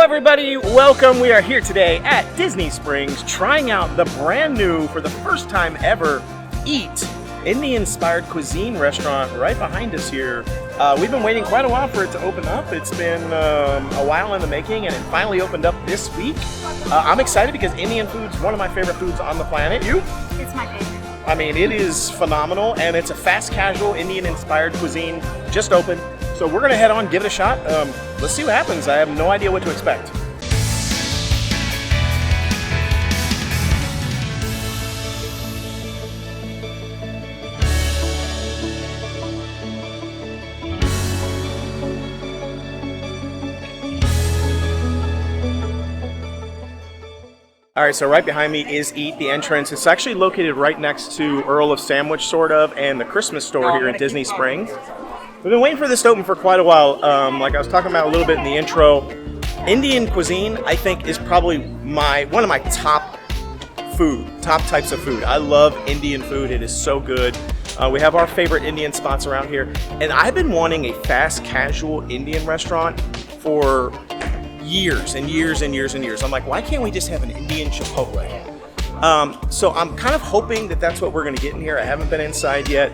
everybody, welcome. We are here today at Disney Springs trying out the brand new, for the first time ever, EET Indian-inspired cuisine restaurant right behind us here. We've been waiting quite a while for it to open up. It's been a while in the making, and it finally opened up this week. I'm excited because Indian food's one of my favorite foods on the planet. You? It's my favorite. I mean, it is phenomenal, and it's a fast casual Indian-inspired cuisine, just opened. So we're gonna head on, give it a shot. Let's see what happens. I have no idea what to expect. All right, so right behind me is EET, the entrance. It's actually located right next to Earl of Sandwich, sort of, and the Christmas store here at Disney Springs. We've been waiting for this to open for quite a while. Like I was talking about a little bit in the intro, Indian cuisine, I think, is probably one of my top types of food. I love Indian food. It is so good. We have our favorite Indian spots around here, and I've been wanting a fast casual Indian restaurant for years and years and years and years. I'm like, why can't we just have an Indian Chipotle? So I'm kind of hoping that that's what we're going to get in here. I haven't been inside yet.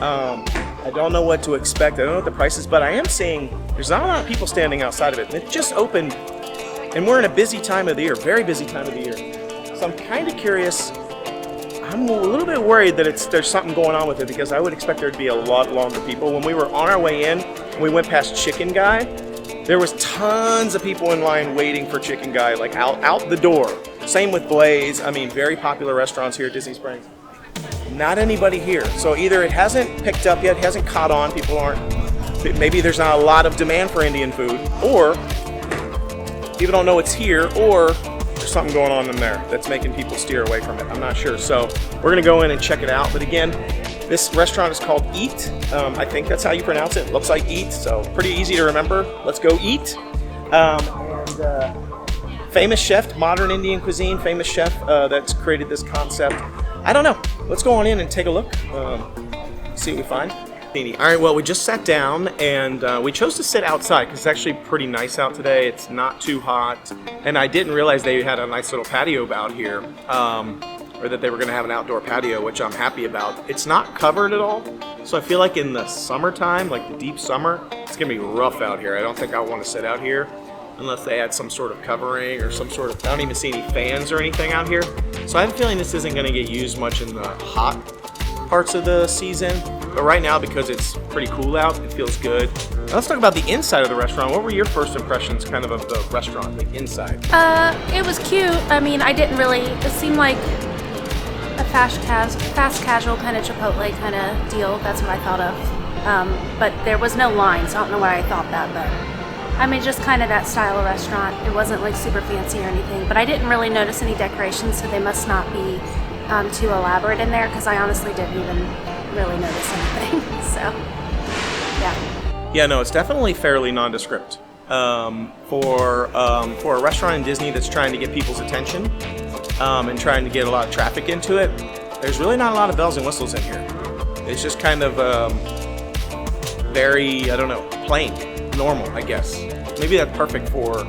I don't know what to expect. I don't know what the price is, but I am seeing there's not a lot of people standing outside of it. And it just opened, and we're in a busy time of the year, very busy time of the year. So I'm kind of curious. I'm a little bit worried that there's something going on with it, because I would expect there to be a lot longer people. When we were on our way in, we went past Chicken Guy. There was tons of people in line waiting for Chicken Guy, like out the door. Same with Blaze. I mean, very popular restaurants here at Disney Springs. Not anybody here. So either it hasn't picked up yet, it hasn't caught on, people aren't, maybe there's not a lot of demand for Indian food, or people don't know it's here, or there's something going on in there that's making people steer away from it. I'm not sure. So we're gonna go in and check it out. But again, this restaurant is called EET. I think that's how you pronounce it. Looks like EET, so pretty easy to remember. Let's go EET. Famous chef, modern Indian cuisine, famous chef that's created this concept. I don't know. Let's go on in and take a look. See what we find. All right, well, we just sat down, and we chose to sit outside because it's actually pretty nice out today. It's not too hot, and I didn't realize they had a nice little patio out here. Or that they were going to have an outdoor patio, which I'm happy about. It's not covered at all, so I feel like in the summertime, like the deep summer, it's going to be rough out here. I don't think I want to sit out here unless they add some sort of covering or some sort of, I don't even see any fans or anything out here. So I have a feeling this isn't going to get used much in the hot parts of the season, but right now, because it's pretty cool out, it feels good. Now let's talk about the inside of the restaurant. What were your first impressions kind of the restaurant, the inside? It was cute. I mean, it seemed like a fast casual kind of Chipotle kind of deal. That's what I thought of. But there was no lines. I don't know why I thought that, but I mean, just kind of that style of restaurant. It wasn't like super fancy or anything, but I didn't really notice any decorations, so they must not be too elaborate in there, because I honestly didn't even really notice anything. So, yeah. Yeah, no, it's definitely fairly nondescript. For a restaurant in Disney that's trying to get people's attention, and trying to get a lot of traffic into it, there's really not a lot of bells and whistles in here. It's just kind of very, I don't know, plain, normal, I guess. Maybe that's perfect for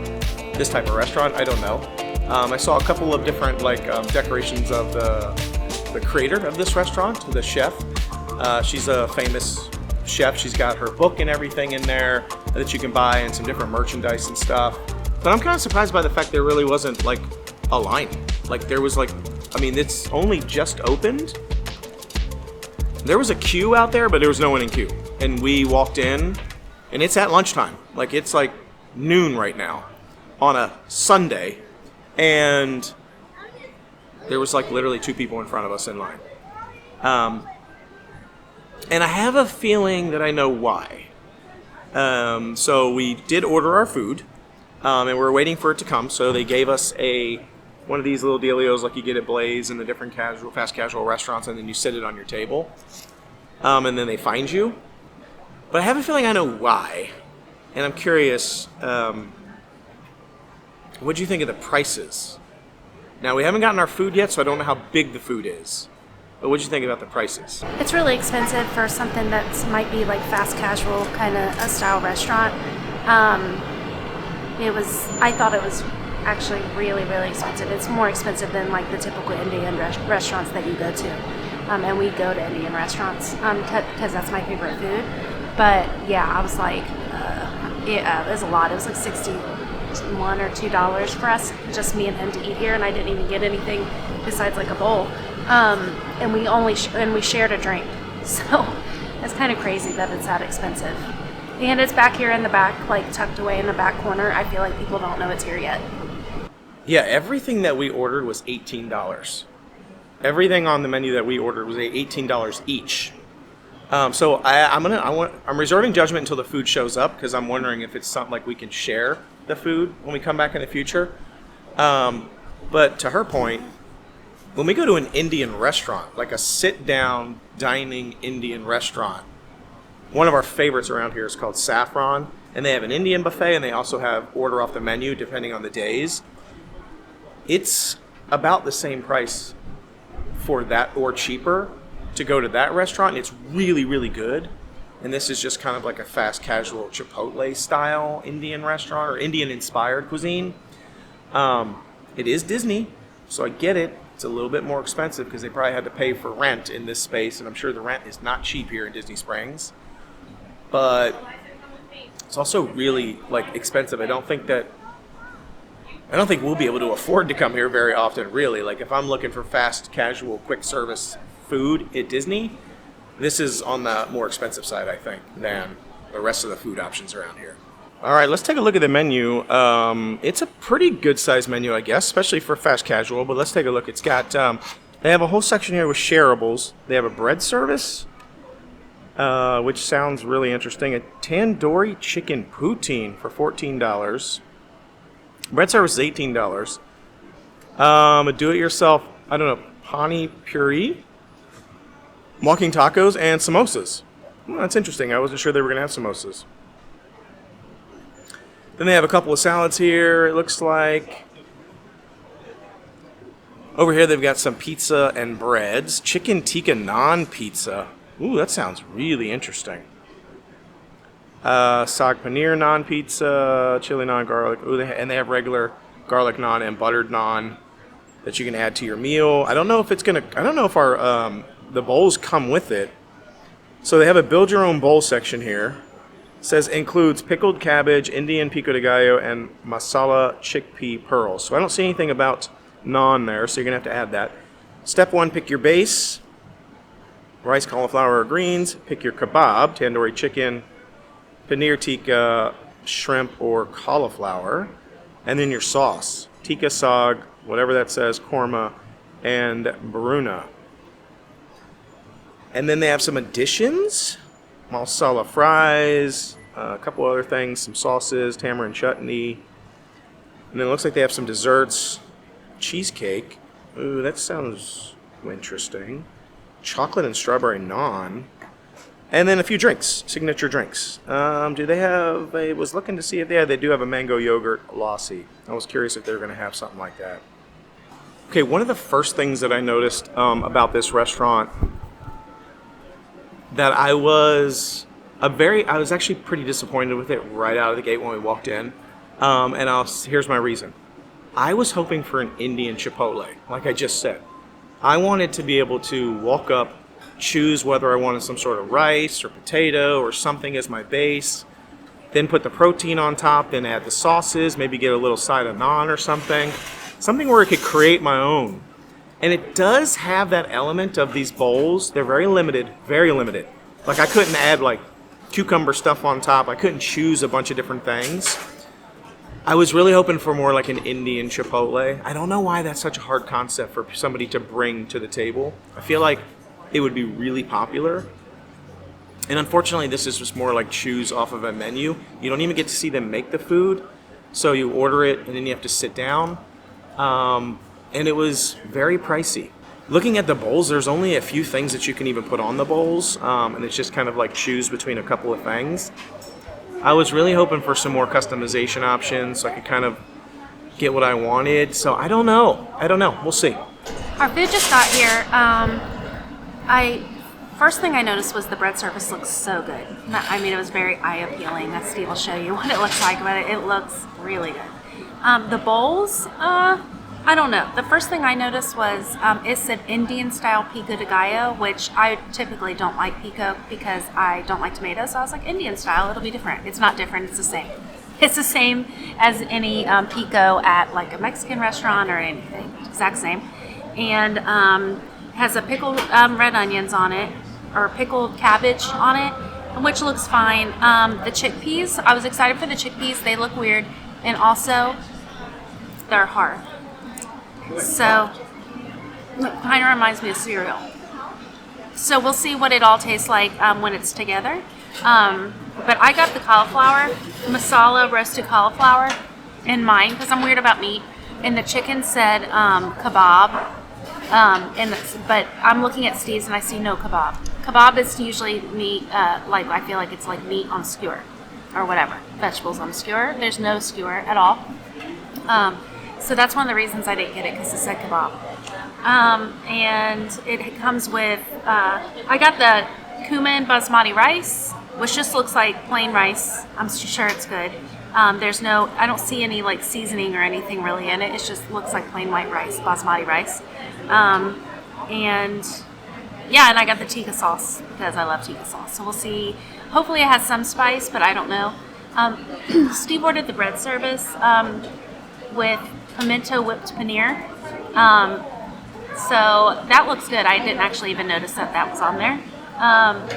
this type of restaurant, I don't know. I saw a couple of different decorations of the creator of this restaurant, the chef. She's a famous chef. She's got her book and everything in there that you can buy, and some different merchandise and stuff. But I'm kind of surprised by the fact there really wasn't like a line. Like there was it's only just opened. There was a queue out there, but there was no one in queue. And we walked in, and it's at lunchtime. Like it's like noon right now on a Sunday. And there was like literally 2 people in front of us in line. And I have a feeling that I know why. So we did order our food, and we're waiting for it to come. So they gave us one of these little dealios like you get at Blaze and the different fast casual restaurants, and then you sit it on your table. And then they find you. But I have a feeling I know why. And I'm curious, what do you think of the prices? Now, we haven't gotten our food yet, so I don't know how big the food is. But what do you think about the prices? It's really expensive for something that might be like fast casual kind of a style restaurant. I thought it was actually really, really expensive. It's more expensive than like the typical Indian restaurants that you go to. And we go to Indian restaurants because that's my favorite food. But yeah, I was like, it was a lot. It was like $61 or $2 for us, just me and him, to eat here, and I didn't even get anything besides like a bowl. And we shared a drink, so it's kind of crazy that it's that expensive. And it's back here in the back, like tucked away in the back corner. I feel like people don't know it's here yet. Yeah, everything that we ordered was $18. Everything on the menu that we ordered was $18 each. So I'm reserving judgment until the food shows up, because I'm wondering if it's something like we can share the food when we come back in the future. But to her point, when we go to an Indian restaurant, like a sit-down dining Indian restaurant, one of our favorites around here is called Saffron, and they have an Indian buffet, and they also have order off the menu depending on the days. It's about the same price for that or cheaper to go to that restaurant. It's really, really good. And this is just kind of like a fast casual Chipotle style Indian restaurant, or Indian inspired cuisine. It is Disney, so I get it. It's a little bit more expensive because they probably had to pay for rent in this space, and I'm sure the rent is not cheap here in Disney Springs. But it's also really like expensive. I don't think we'll be able to afford to come here very often, really. Like if I'm looking for fast, casual, quick service food at Disney, this is on the more expensive side, I think, than the rest of the food options around here. All right, let's take a look at the menu. It's a pretty good sized menu, I guess, especially for fast casual, but let's take a look. It's got, they have a whole section here with shareables. They have a bread service, which sounds really interesting. A tandoori chicken poutine for $14. Bread service is $18. A do-it-yourself, I don't know, pani puri, walking tacos, and samosas. Well, that's interesting. I wasn't sure they were going to have samosas. Then they have a couple of salads here, it looks like. Over here they've got some pizza and breads. Chicken tikka naan pizza. Ooh, that sounds really interesting. Saag paneer naan pizza, chili naan garlic. Ooh, and they have regular garlic naan and buttered naan that you can add to your meal. I don't know if our the bowls come with it. So they have a build your own bowl section here. It says includes pickled cabbage, Indian pico de gallo, and masala chickpea pearls. So I don't see anything about naan there, so you're gonna have to add that. Step 1, pick your base. Rice, cauliflower, or greens. Pick your kebab, tandoori chicken, paneer tikka, shrimp, or cauliflower. And then your sauce, tikka saag, whatever that says, korma, and baruna. And then they have some additions. Masala fries, a couple other things, some sauces, tamarind chutney. And then it looks like they have some desserts. Cheesecake. Ooh, that sounds interesting. Chocolate and strawberry naan. And then a few drinks, signature drinks. Do they have, I was looking to see if they do have a mango yogurt lassi. I was curious if they were going to have something like that. Okay, one of the first things that I noticed about this restaurant that I was actually pretty disappointed with it right out of the gate when we walked in. Here's my reason. I was hoping for an Indian Chipotle, like I just said. I wanted to be able to walk up, choose whether I wanted some sort of rice or potato or something as my base, then put the protein on top, then add the sauces, maybe get a little side of naan or something. Something where I could create my own. And it does have that element of these bowls. They're very limited, very limited. Like I couldn't add like cucumber stuff on top. I couldn't choose a bunch of different things. I was really hoping for more like an Indian Chipotle. I don't know why that's such a hard concept for somebody to bring to the table. I feel like it would be really popular. And unfortunately, this is just more like choose off of a menu. You don't even get to see them make the food. So you order it and then you have to sit down. And it was very pricey. Looking at the bowls, there's only a few things that you can even put on the bowls, and it's just kind of like choose between a couple of things. I was really hoping for some more customization options so I could kind of get what I wanted. So I don't know. We'll see. Our food just got here. I First thing I noticed was the bread surface looks so good. I mean, it was very eye appealing. Steve will show you what it looks like, but it looks really good. The bowls, I don't know. The first thing I noticed was it said Indian style pico de gallo, which I typically don't like pico because I don't like tomatoes. So I was like, Indian style, it'll be different. It's not different. It's the same. It's the same as any pico at like a Mexican restaurant or anything. Exact same. And has a pickled red onions on it, or pickled cabbage on it, which looks fine. The chickpeas, I was excited for the chickpeas. They look weird, and also they're hard. So it kind of reminds me of cereal. So we'll see what it all tastes like when it's together. But I got the cauliflower, masala roasted cauliflower in mine because I'm weird about meat. And the chicken said kebab. But I'm looking at Steve's and I see no kebab. Kebab is usually meat, like I feel like it's like meat on a skewer or whatever. Vegetables on a skewer. There's no skewer at all. So that's one of the reasons I didn't get it, because it said kebab. And it comes with, I got the cumin basmati rice, which just looks like plain rice. I'm sure it's good. There's no, I don't see any like seasoning or anything really in it. It just looks like plain white rice, basmati rice. And yeah, and I got the tikka sauce because I love tikka sauce. So we'll see. Hopefully it has some spice, but I don't know. Steve ordered the bread service with pimento whipped paneer. So that looks good. I didn't actually even notice that was on there.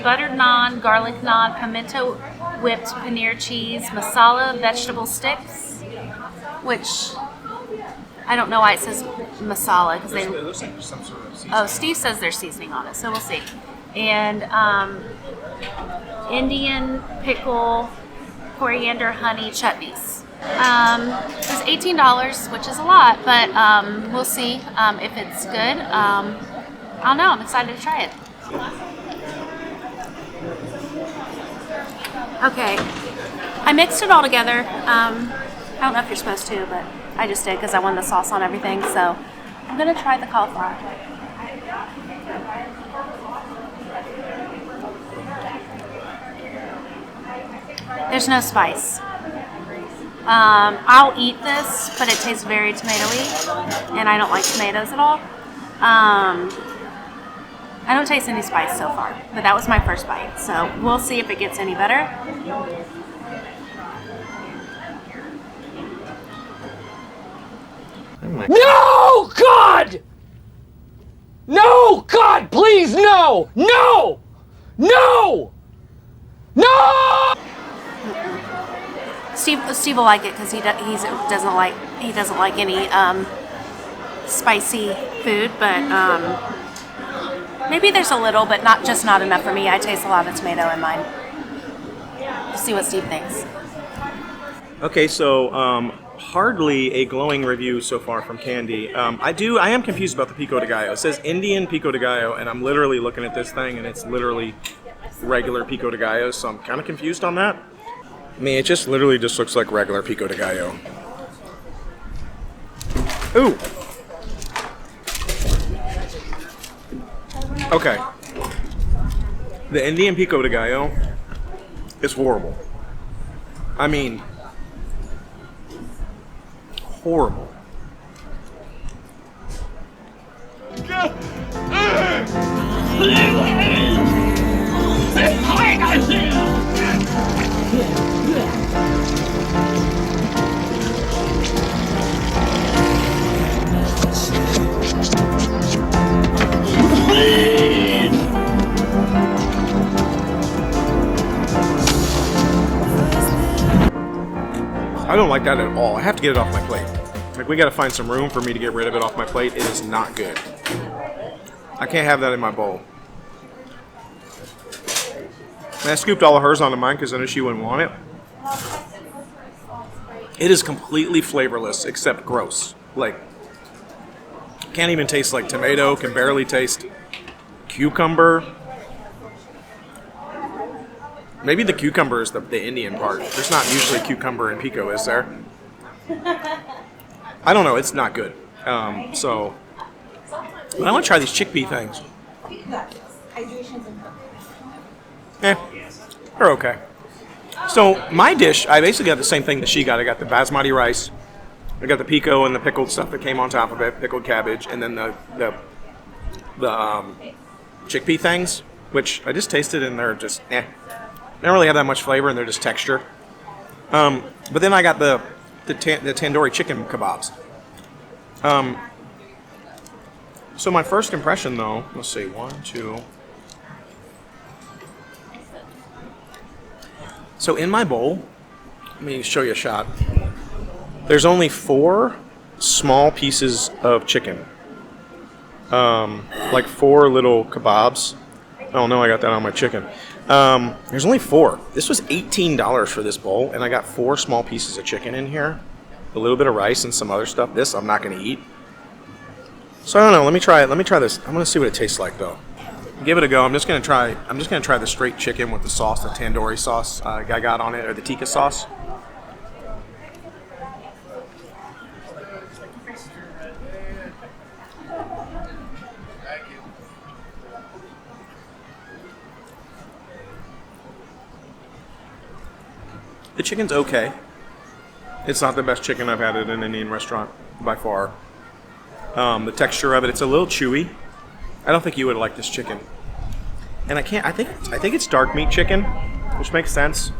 Buttered naan, garlic naan, pimento whipped paneer cheese, masala vegetable sticks, which I don't know why it says masala because It looks like there's some sort of seasoning. Oh, Steve says there's seasoning on it, so we'll see. And Indian pickle, coriander, honey chutneys. It was $18, which is a lot, but we'll see if it's good. I don't know. I'm excited to try it. Okay, I mixed it all together. I don't know if you're supposed to, but I just did because I wanted the sauce on everything. So I'm gonna try the cauliflower. There's no spice. I'll eat this, but it tastes very tomatoey, and I don't like tomatoes at all. I don't taste any spice so far, but that was my first bite, so we'll see if it gets any better. No, God! No, God, please, no! No! No! No! Steve will like it because he doesn't like any spicy food, but maybe there's a little, but not enough for me. I taste a lot of tomato in mine. We'll see what Steve thinks. Okay, so hardly a glowing review so far from Candi. I am confused about the pico de gallo. It says Indian pico de gallo, and I'm literally looking at this thing, and it's literally regular pico de gallo, so I'm kind of confused on that. I mean, it just literally just looks like regular pico de gallo. Ooh. Okay. The Indian pico de gallo is horrible. I mean, horrible. I don't like that at all. I have to get it off my plate. Like, we gotta find some room for me to get rid of it off my plate. It is not good. I can't have that in my bowl. And I scooped all of hers onto mine because I knew she wouldn't want it. It is completely flavorless, except gross. Like, can't even taste like tomato, can barely taste cucumber. Maybe the cucumber is the Indian part. There's not usually cucumber in pico, is there? I don't know, it's not good. But I want to try these chickpea things. they're okay. So my dish, I basically got the same thing that she got. I got the basmati rice, I got the pico and the pickled stuff that came on top of it, pickled cabbage, and then the chickpea things, which I just tasted and they're just They don't really have that much flavor and they're just texture. But then I got the tandoori chicken kebabs. So my first impression, though, let's see, 1, 2. So in my bowl, let me show you a shot. There's only 4 small pieces of chicken. Like 4 little kebabs. Oh no, I got that on my chicken. There's only 4. This was $18 for this bowl, and I got 4 small pieces of chicken in here. A little bit of rice and some other stuff. This I'm not going to eat. So I don't know. Let me try it. Let me try this. I'm going to see what it tastes like, though. Give it a go. I'm just going to try the straight chicken with the sauce, the tandoori sauce I got on it, or the tikka sauce. The chicken's okay. It's not the best chicken I've had at an Indian restaurant by far. The texture of it, it's a little chewy. I don't think you would like this chicken. And I think it's dark meat chicken, which makes sense.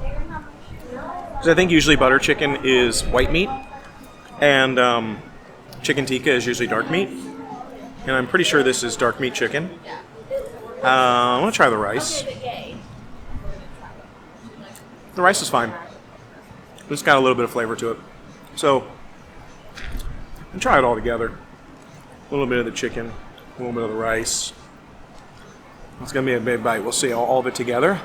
Because I think usually butter chicken is white meat, and chicken tikka is usually dark meat. And I'm pretty sure this is dark meat chicken. I want to try the rice. The rice is fine. It's got a little bit of flavor to it. So, I'll try it all together. A little bit of the chicken, a little bit of the rice. It's going to be a big bite. We'll see all of it together.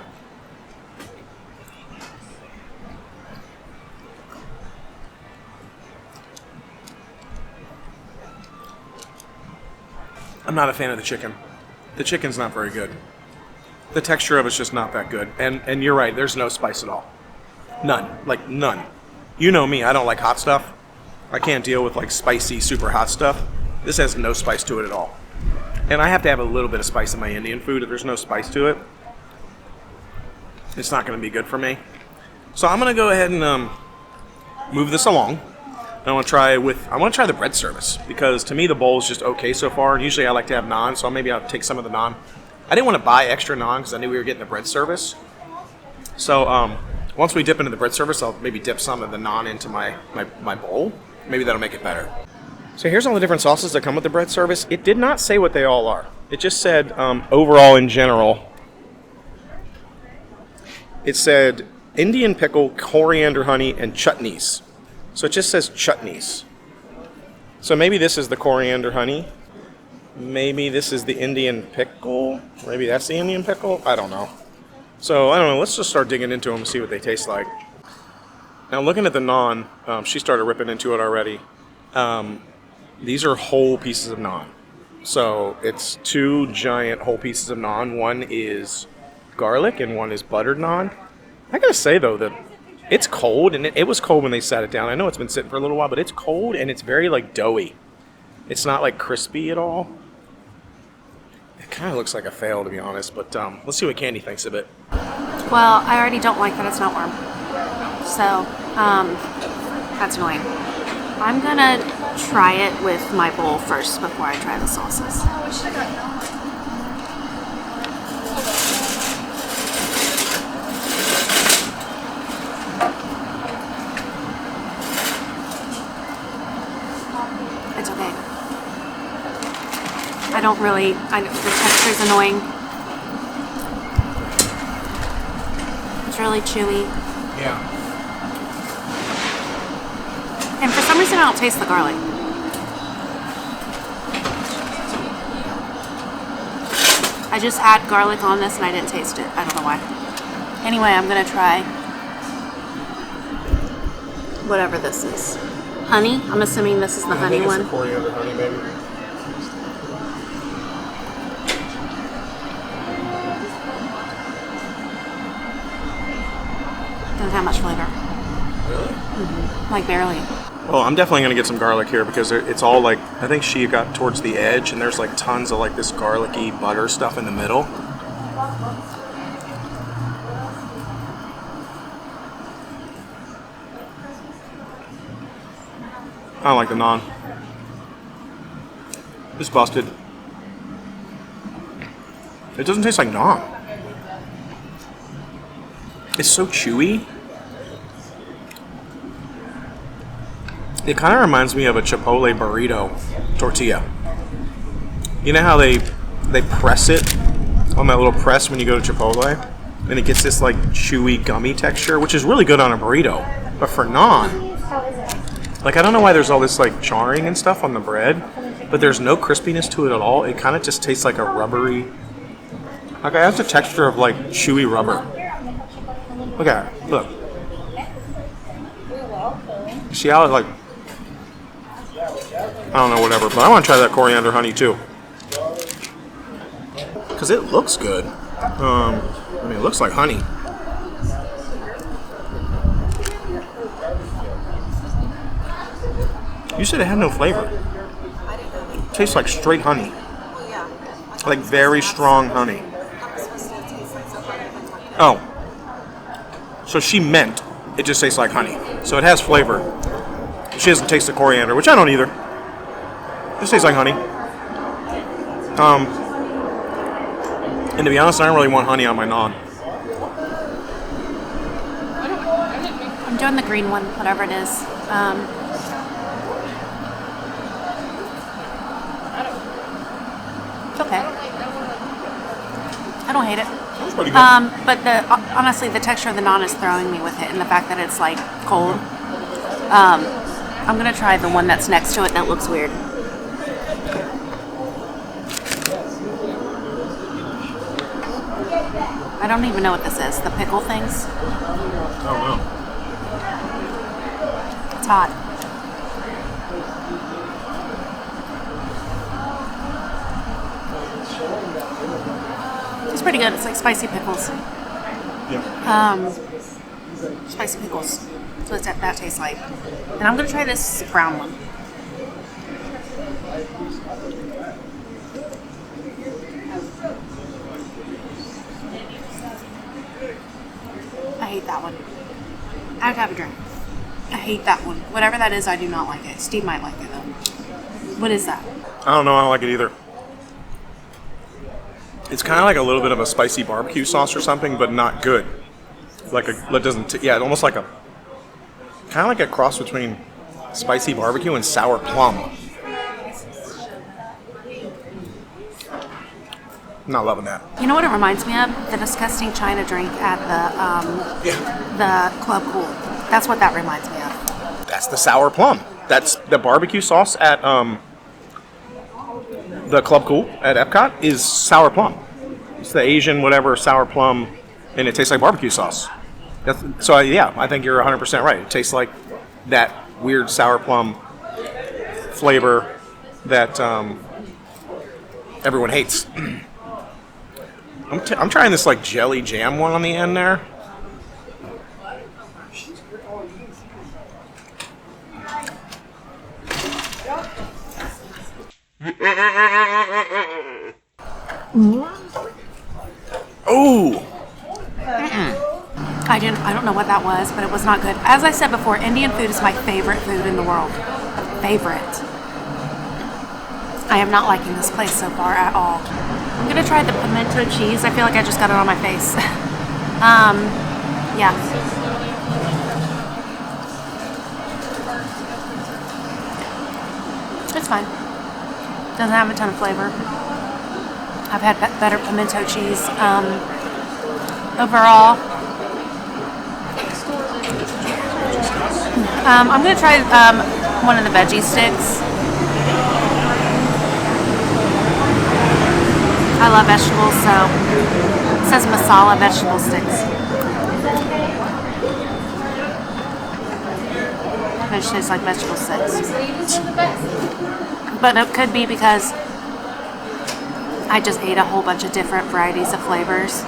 I'm not a fan of the chicken. The chicken's not very good. The texture of it's just not that good. And you're right, there's no spice at all. None. Like, none. You know me, I don't like hot stuff. I can't deal with, like, spicy, super hot stuff. This has no spice to it at all. And I have to have a little bit of spice in my Indian food. If there's no spice to it, it's not going to be good for me. So I'm going to go ahead and move this along. I want to try the bread service, because to me the bowl is just okay so far. And usually I like to have naan, so maybe I'll take some of the naan. I didn't want to buy extra naan because I knew we were getting the bread service. So once we dip into the bread service, I'll maybe dip some of the naan into my bowl. Maybe that'll make it better. So here's all the different sauces that come with the bread service. It did not say what they all are. It just said overall in general. It said Indian pickle, coriander honey, and chutneys. So it just says chutneys. So maybe this is the coriander honey. Maybe this is the Indian pickle. Maybe that's the Indian pickle. I don't know. So I don't know. Let's just start digging into them and see what they taste like. Now looking at the naan, she started ripping into it already. These are whole pieces of naan. So it's 2 giant whole pieces of naan. One is garlic and one is buttered naan. I gotta say though that it's cold, and it was cold when they sat it down. I know it's been sitting for a little while, but it's cold and it's very like doughy. It's not like crispy at all. It kind of looks like a fail, to be honest, but let's see what Candy thinks of it. Well, I already don't like that it's not warm. So, that's annoying. I'm gonna try it with my bowl first before I try the sauces. It's okay. The texture's annoying. It's really chewy. Yeah. And for some reason I don't taste the garlic. I just had garlic on this and I didn't taste it. I don't know why. Anyway, I'm gonna try whatever this is. Honey? I'm assuming this is the honey one. It's the coriander honey, maybe. Doesn't have much flavor. Really? Mm-hmm. Like barely. Well, I'm definitely going to get some garlic here because it's all like, I think she got towards the edge and there's like tons of like this garlicky butter stuff in the middle. I don't like the naan. It's busted. It doesn't taste like naan. It's so chewy. It kind of reminds me of a Chipotle burrito tortilla. You know how they press it on that little press when you go to Chipotle? And it gets this like chewy gummy texture, which is really good on a burrito. But for naan, like I don't know why there's all this like charring and stuff on the bread, but there's no crispiness to it at all. It kind of just tastes like a rubbery, like it has the texture of like chewy rubber. Look at it, look. See how it like, I don't know, whatever, but I want to try that coriander honey too. Because it looks good. I mean, it looks like honey. You said it had no flavor. It tastes like straight honey. Like very strong honey. Oh. So she meant it just tastes like honey. So it has flavor. She doesn't taste the coriander, which I don't either. It just tastes like honey. And to be honest, I don't really want honey on my naan. I'm doing the green one, whatever it is. It's okay. I don't hate it. That's pretty good. But honestly, the texture of the naan is throwing me with it, and the fact that it's like cold. I'm gonna try the one that's next to it that looks weird. I don't even know what this is. The pickle things. Oh no. It's hot. It's pretty good. It's like spicy pickles. Yeah. Spicy pickles. So it's that tastes like. And I'm gonna try this brown one. I hate that one. I have to have a drink. I hate that one. Whatever that is, I do not like it. Steve might like it though. What is that? I don't know. I don't like it either. It's kind of like a little bit of a spicy barbecue sauce or something, but not good. Like a, it doesn't. Yeah, almost like a kind of like a cross between spicy barbecue and sour plum. Not loving that. You know what it reminds me of? The disgusting China drink at the Club Cool. That's what that reminds me of. That's the sour plum. That's the barbecue sauce at the Club Cool at Epcot is sour plum. It's the Asian whatever sour plum, and it tastes like barbecue sauce. So yeah, I think you're 100% right. It tastes like that weird sour plum flavor that everyone hates. I'm trying this like jelly jam one on the end there. Ooh. I don't know what that was, but it was not good. As I said before, Indian food is my favorite food in the world. Favorite. I am not liking this place so far at all. I'm gonna try the pimento cheese. I feel like I just got it on my face. Yeah. It's fine. Doesn't have a ton of flavor. I've had better pimento cheese. Overall, I'm gonna try one of the veggie sticks. I love vegetables, so it says masala vegetable sticks. It just tastes like vegetable sticks. But it could be because I just ate a whole bunch of different varieties of flavors.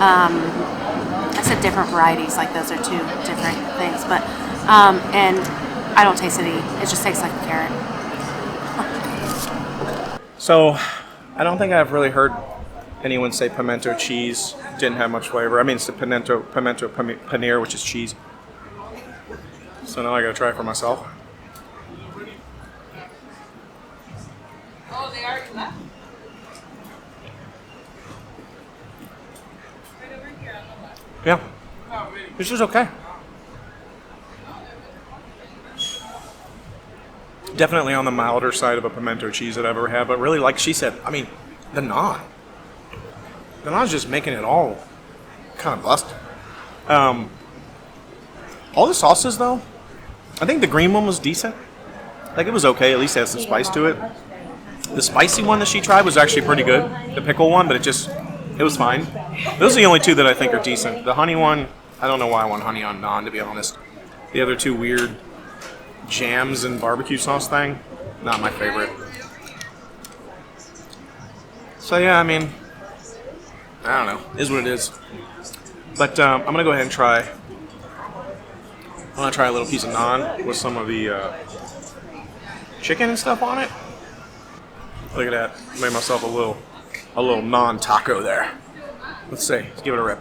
I said different varieties, like those are two different things, but and I don't taste any. It just tastes like a carrot. So, I don't think I've really heard Anyone say pimento cheese didn't have much flavor. I mean, it's the pimento paneer, which is cheese. So now I gotta try it for myself. Oh, they already left? Yeah, this is okay. Definitely on the milder side of a pimento cheese that I've ever had, but really, like she said, I mean, the naan. The naan's just making it all kind of busted. All the sauces, though, I think the green one was decent. Like, it was okay. At least it has some spice to it. The spicy one that she tried was actually pretty good. The pickle one, but it was fine. Those are the only two that I think are decent. The honey one, I don't know why I want honey on naan, to be honest. The other two weird jams and barbecue sauce thing, not my favorite. So yeah, I mean, I don't know. It is what it is. But I'm going to go ahead and try. I'm going to try a little piece of naan with some of the chicken and stuff on it. Look at that. Made myself a little naan taco there. Let's see. Let's give it a rip.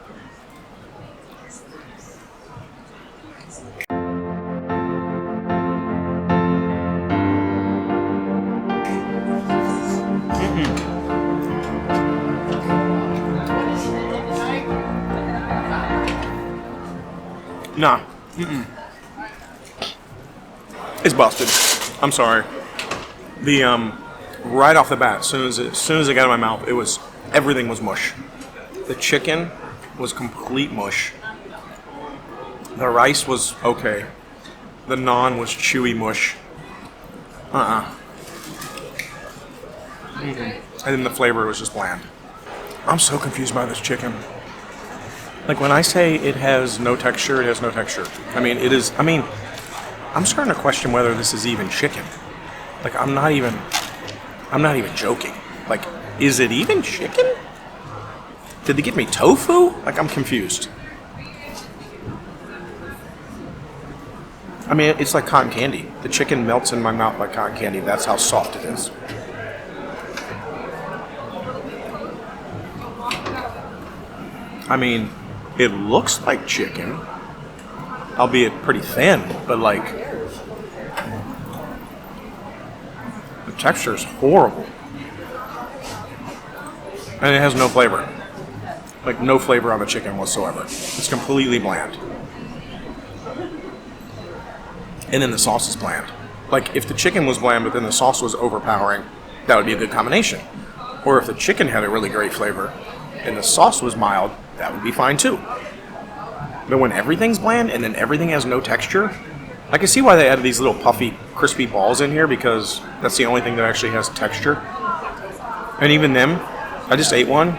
Nah. It's busted. I'm sorry. The right off the bat, as soon as it got in my mouth, everything was mush. The chicken was complete mush. The rice was okay. The naan was chewy mush. And then the flavor was just bland. I'm so confused by this chicken. Like, when I say it has no texture, it has no texture. I mean, I'm starting to question whether this is even chicken. Like, I'm not even joking. Like, is it even chicken? Did they give me tofu? Like, I'm confused. I mean, it's like cotton candy. The chicken melts in my mouth like cotton candy. That's how soft it is. I mean, it looks like chicken, albeit pretty thin, but like, the texture is horrible. And it has no flavor. Like, no flavor on the chicken whatsoever. It's completely bland. And then the sauce is bland. Like, if the chicken was bland, but then the sauce was overpowering, that would be a good combination. Or if the chicken had a really great flavor, and the sauce was mild, that would be fine too. But when everything's bland and then everything has no texture, I can see why they added these little puffy, crispy balls in here, because that's the only thing that actually has texture. And even them, I just ate one,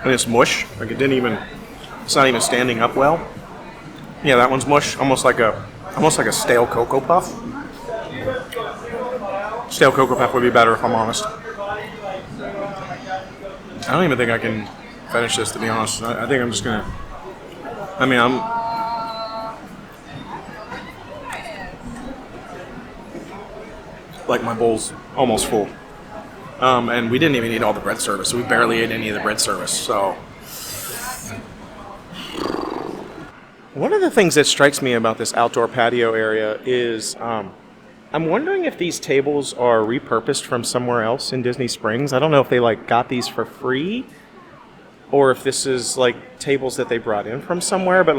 and it's mush. Like, it's not even standing up well. Yeah, that one's mush, almost like a stale Cocoa Puff. Stale Cocoa Puff would be better, if I'm honest. I don't even think I can finish this, to be honest. I think I'm just gonna. Like, my bowl's almost full. And we didn't even eat all the bread service. We barely ate any of the bread service, so. One of the things that strikes me about this outdoor patio area is I'm wondering if these tables are repurposed from somewhere else in Disney Springs. I don't know if they got these for free or if this is tables that they brought in from somewhere, but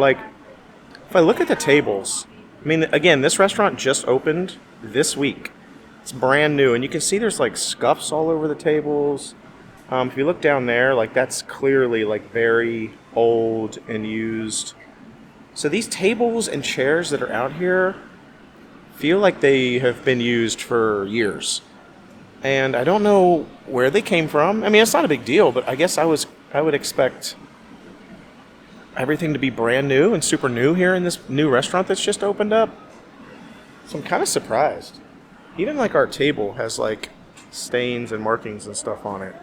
if I look at the tables, I mean, again, this restaurant just opened this week. It's brand new, and you can see there's scuffs all over the tables. If you look down there, that's clearly very old and used. So these tables and chairs that are out here feel like they have been used for years. And I don't know where they came from. I mean, it's not a big deal, but I guess I would expect everything to be brand new and super new here in this new restaurant that's just opened up. So I'm kind of surprised. Even our table has stains and markings and stuff on it.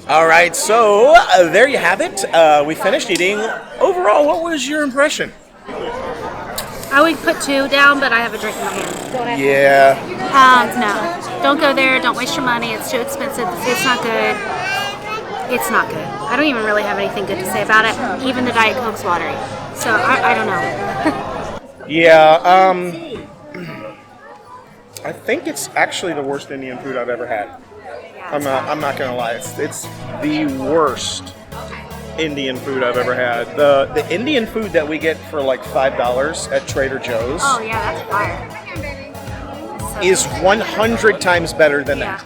All right, so there you have it. We finished eating. Overall, what was your impression? I would put 2 down, but I have a drink in my hand. Yeah. No, don't go there. Don't waste your money. It's too expensive. The food's not good. It's not good. I don't even really have anything good to say about it. Even the Diet Coke's watery. So I don't know. Yeah, I think it's actually the worst Indian food I've ever had. I'm not gonna lie. It's the worst Indian food I've ever had. The Indian food that we get for like $5 at Trader Joe's Oh yeah, that's fire. is 100 times better than that.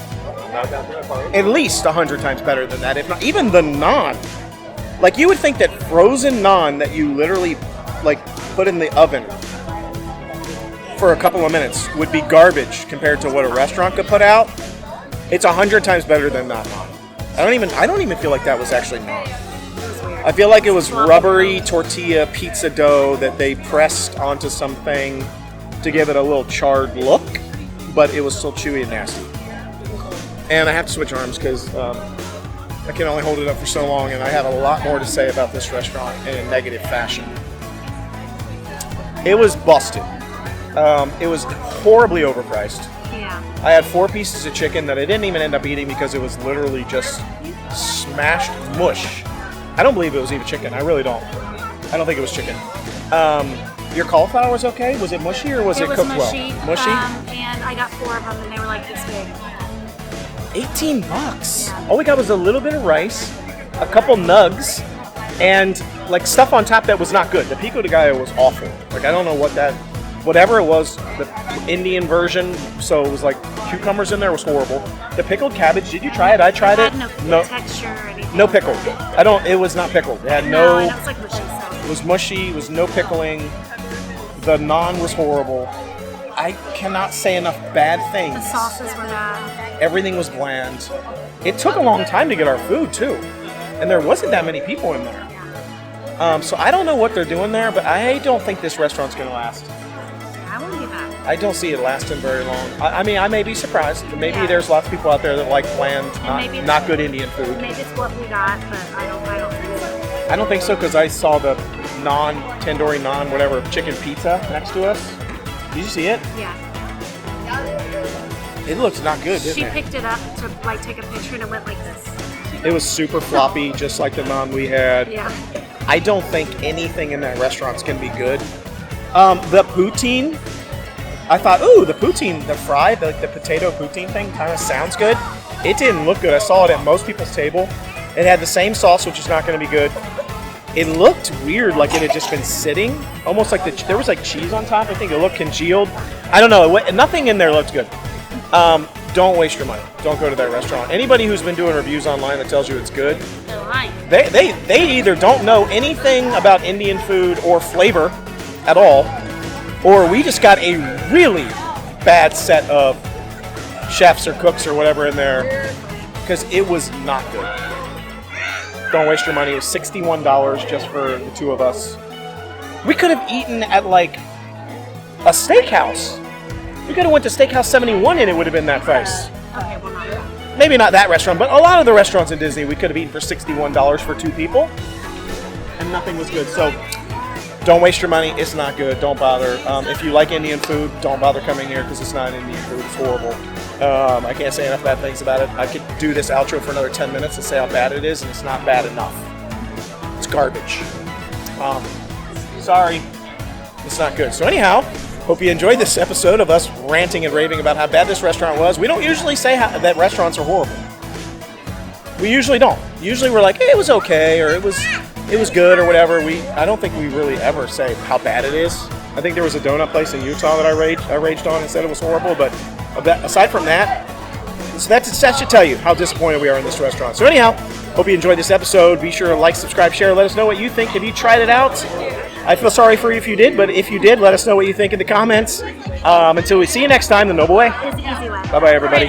At least 100 times better than that, if not even the naan. Like, you would think that frozen naan that you literally like put in the oven for a couple of minutes would be garbage compared to what a restaurant could put out. It's 100 times better than that naan. I don't even feel like that was actually naan. I feel like it was rubbery tortilla pizza dough that they pressed onto something to give it a little charred look, but it was still chewy and nasty. And I have to switch arms because I can only hold it up for so long, and I have a lot more to say about this restaurant in a negative fashion. It was busted. It was horribly overpriced. Yeah. I had 4 pieces of chicken that I didn't even end up eating because it was literally just smashed mush. I don't believe it was even chicken. I really don't. I don't think it was chicken. Your cauliflower was okay? Was it mushy or was it cooked mushy, well? Mushy? And I got 4 of them, and they were like this big. $18. Yeah. All we got was a little bit of rice, a couple nugs, and like stuff on top that was not good. The pico de gallo was awful. Like, I don't know what that, whatever it was, the Indian version. So it was like cucumbers in there, was horrible. The pickled cabbage, did you try it? I tried it. No texture or anything. No pickle. It was not pickled. It had No, I know it's like mushy. So. It was mushy. It was no pickling. The naan was horrible. I cannot say enough bad things. The sauces were bad. Everything was bland. It took a long time to get our food too, and there wasn't that many people in there. So I don't know what they're doing there, but I don't think this restaurant's going to last. I won't be back. I don't see it lasting very long. I mean, I may be surprised. Maybe there's lots of people out there that like bland, not good Indian food. Maybe it's what we got, but I don't think so. I don't think so because I saw the tandoori naan, whatever, chicken pizza next to us. Did you see it? Yeah. It looks not good, She didn't it? picked it up to like take a picture, and it went like this. It was super floppy, just like the naan we had. Yeah. I don't think anything in that restaurant's going to be good. The poutine, I thought, ooh, the poutine, the fried, the potato poutine thing kind of sounds good. It didn't look good. I saw it at most people's table. It had the same sauce, which is not going to be good. It looked weird, like it had just been sitting, almost like there was like cheese on top. I think it looked congealed. I don't know. Nothing in there looked good. Don't waste your money. Don't go to that restaurant. Anybody who's been doing reviews online that tells you it's good, They're lying. they either don't know anything about Indian food or flavor at all, or we just got a really bad set of chefs or cooks or whatever in there, because it was not good. Don't waste your money. It was $61 just for the 2 of us. We could have eaten at like a steakhouse. We could have went to Steakhouse 71 and it would have been that price. Okay, well, not that. Maybe not that restaurant, but a lot of the restaurants in Disney we could have eaten for $61 for 2 people, and nothing was good. So don't waste your money. It's not good. Don't bother. If you like Indian food, don't bother coming here because it's not Indian food. It's horrible. I can't say enough bad things about it. I could do this outro for another 10 minutes and say how bad it is, and it's not bad enough. It's garbage. Sorry. It's not good. So anyhow, hope you enjoyed this episode of us ranting and raving about how bad this restaurant was. We don't usually say that restaurants are horrible. We usually don't. Usually we're like, hey, it was okay, or it was good, or whatever. I don't think we really ever say how bad it is. I think there was a donut place in Utah that I raged on and said it was horrible, but aside from that, so that should tell you how disappointed we are in this restaurant. So anyhow, hope you enjoyed this episode. Be sure to like, subscribe, share. Let us know what you think. Have you tried it out? I feel sorry for you if you did, but if you did, let us know what you think in the comments. Until we see you next time, the Noble Way. It's easy way. Bye-bye, everybody.